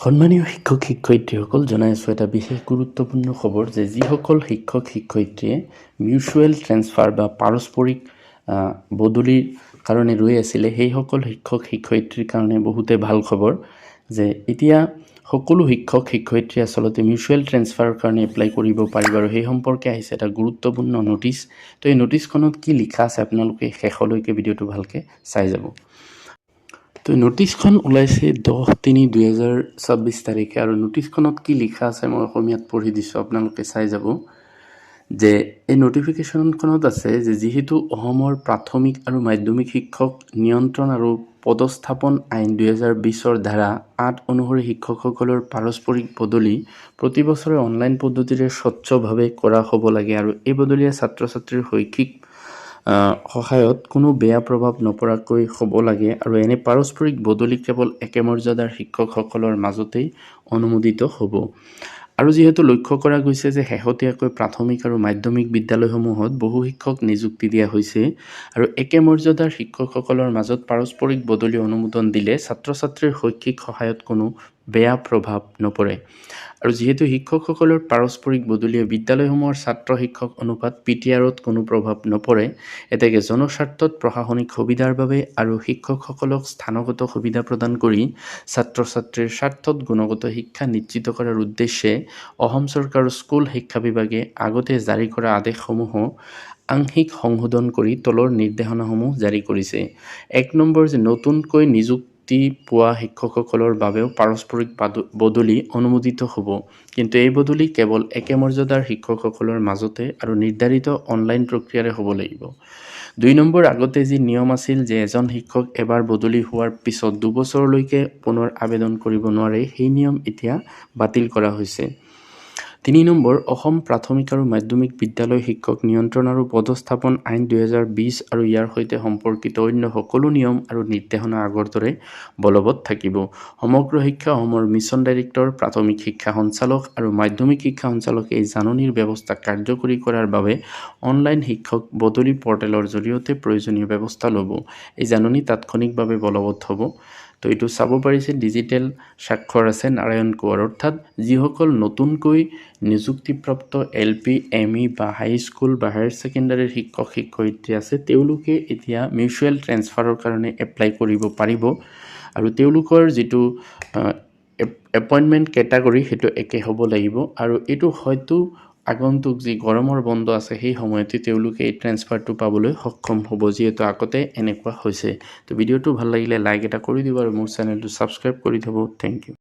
সন্মানীয় শিক্ষক শিক্ষয়িত্ৰীসকল, জনাই আছোঁ এটা বিশেষ গুৰুত্বপূৰ্ণ খবৰ যে যিসকল শিক্ষক শিক্ষয়িত্ৰীয়ে মিউচুৱেল ট্ৰেন্সফাৰ বা পাৰস্পৰিক বদলিৰ কাৰণে ৰৈ আছিলে, সেইসকল শিক্ষক শিক্ষয়িত্ৰীৰ কাৰণে বহুতে ভাল খবৰ যে এতিয়া সকলো শিক্ষক শিক্ষয়িত্ৰী আচলতে মিউচুৱেল ট্ৰেন্সফাৰৰ কাৰণে এপ্লাই কৰিব পাৰিব আৰু সেই সম্পৰ্কে আহিছে এটা গুৰুত্বপূৰ্ণ নটিচ। তো এই নটিচখনত কি লিখা আছে আপোনালোকে শেষলৈকে ভিডিঅ'টো ভালকৈ চাই যাব। তো নটিচখন ওলাইছে 10/3/2024 তাৰিখে আৰু নটিচখনত কি লিখা আছে মই অসমীয়াত পঢ়ি দিছোঁ, আপোনালোকে চাই যাব যে এই নটিফিকেশ্যনখনত আছে যে যিহেতু অসমৰ প্ৰাথমিক আৰু মাধ্যমিক শিক্ষক নিয়ন্ত্ৰণ আৰু পদস্থাপন আইন 2020 ধাৰা 8 অনুসৰি শিক্ষকসকলৰ পাৰস্পৰিক বদলি প্ৰতি বছৰে অনলাইন পদ্ধতিৰে স্বচ্ছভাৱে কৰা হ'ব লাগে আৰু এই বদলিয়ে ছাত্ৰ ছাত্ৰীৰ শৈক্ষিক সহায়ত কোনো বেয়া প্ৰভাৱ নপৰাকৈ হ'ব লাগে আৰু এনে পাৰস্পৰিক বদলি কেৱল একে মৰ্যাদাৰ শিক্ষকসকলৰ মাজতেই অনুমোদিত হ'ব। আৰু যিহেতু লক্ষ্য কৰা গৈছে যে শেহতীয়াকৈ প্ৰাথমিক আৰু মাধ্যমিক বিদ্যালয়সমূহত বহু শিক্ষক নিযুক্তি দিয়া হৈছে আৰু একে মৰ্যাদাৰ শিক্ষকসকলৰ মাজত পাৰস্পৰিক বদলি অনুমোদন দিলে ছাত্ৰ ছাত্ৰীৰ শৈক্ষিক সহায়ত কোনো বেয়া প্ৰভাৱ নপৰে। আৰু যিহেতু শিক্ষকসকলৰ পাৰস্পৰিক বদলিয়ে বিদ্যালয়সমূহৰ ছাত্ৰ শিক্ষক অনুপাত PTR-ত কোনো প্ৰভাৱ নপৰে, এতেকে জনস্বাৰ্থত প্ৰশাসনিক সুবিধাৰ বাবে আৰু শিক্ষকসকলক স্থানগত সুবিধা প্ৰদান কৰি ছাত্ৰ ছাত্ৰীৰ স্বাৰ্থত গুণগত শিক্ষা নিশ্চিত কৰাৰ উদ্দেশ্যে অসম চৰকাৰৰ স্কুল শিক্ষা বিভাগে আগতে জাৰি কৰা আদেশসমূহ আংশিক সংশোধন কৰি তলৰ নিৰ্দেশনাসমূহ জাৰি কৰিছে। 1 নম্বৰ যে নতুনকৈ নিযুক্তি পোৱা শিক্ষকসকলৰ বাবেও পাৰস্পৰিক বদলি অনুমোদিত হ'ব, কিন্তু এই বদলি কেৱল একে মৰ্যাদাৰ শিক্ষকসকলৰ মাজতে আৰু নিৰ্ধাৰিত অনলাইন প্ৰক্ৰিয়াৰে হ'ব লাগিব। 2 নম্বৰ আগতে যি নিয়ম আছিল যে এজন শিক্ষক এবাৰ বদলি হোৱাৰ পিছত 2 বছৰলৈকে পুনৰ আবেদন কৰিব নোৱাৰে, সেই নিয়ম এতিয়া বাতিল কৰা হৈছে। 3 নম্বৰ অসম প্ৰাথমিক আৰু মাধ্যমিক বিদ্যালয় শিক্ষক নিয়ন্ত্ৰণ আৰু পদস্থাপন আইন 2020 আৰু ইয়াৰ সৈতে সম্পৰ্কিত অন্য সকলো নিয়ম আৰু নিৰ্দেশনা আগৰ দৰে বলবৎ থাকিব। সমগ্ৰ শিক্ষা অসমৰ মিছন ডাইৰেক্টৰ, প্ৰাথমিক শিক্ষা সঞ্চালক আৰু মাধ্যমিক শিক্ষা সঞ্চালকে এই জাননীৰ ব্যৱস্থা কাৰ্যকৰী কৰাৰ বাবে অনলাইন শিক্ষক বদলি পৰ্টেলৰ জৰিয়তে প্ৰয়োজনীয় ব্যৱস্থা ল'ব। এই জাননী তাৎক্ষণিকভাৱে বলবৎ হ'ব। তো এইটো চাব পাৰিছে ডিজিটেল স্বাক্ষৰ আছে নাৰায়ণ কোঁৱৰ, অৰ্থাৎ যিসকল নতুনকৈ নিযুক্তিপ্ৰাপ্ত LP, ME বা হাইস্কুল বা হায়াৰ ছেকেণ্ডাৰীৰ শিক্ষক শিক্ষয়িত্ৰী আছে, তেওঁলোকে এতিয়া মিউচুৱেল ট্ৰেন্সফাৰৰ কাৰণে এপ্লাই কৰিব পাৰিব আৰু তেওঁলোকৰ যিটো এপইণ্টমেণ্ট কেটাগৰী সেইটো একে হ'ব লাগিব আৰু এইটো হয়তো আগন্তুক যি গৰমৰ বন্ধ আছে সেই সময়তে তেওঁলোকে এই ট্ৰেন্সফাৰটো পাবলৈ সক্ষম হ'ব, যিহেতু আগতে এনেকুৱা হৈছে। তো ভিডিঅ'টো ভাল লাগিলে লাইক এটা কৰি দিব আৰু মোৰ চেনেলটো ছাবস্ক্ৰাইব কৰি থ'ব। Thank U.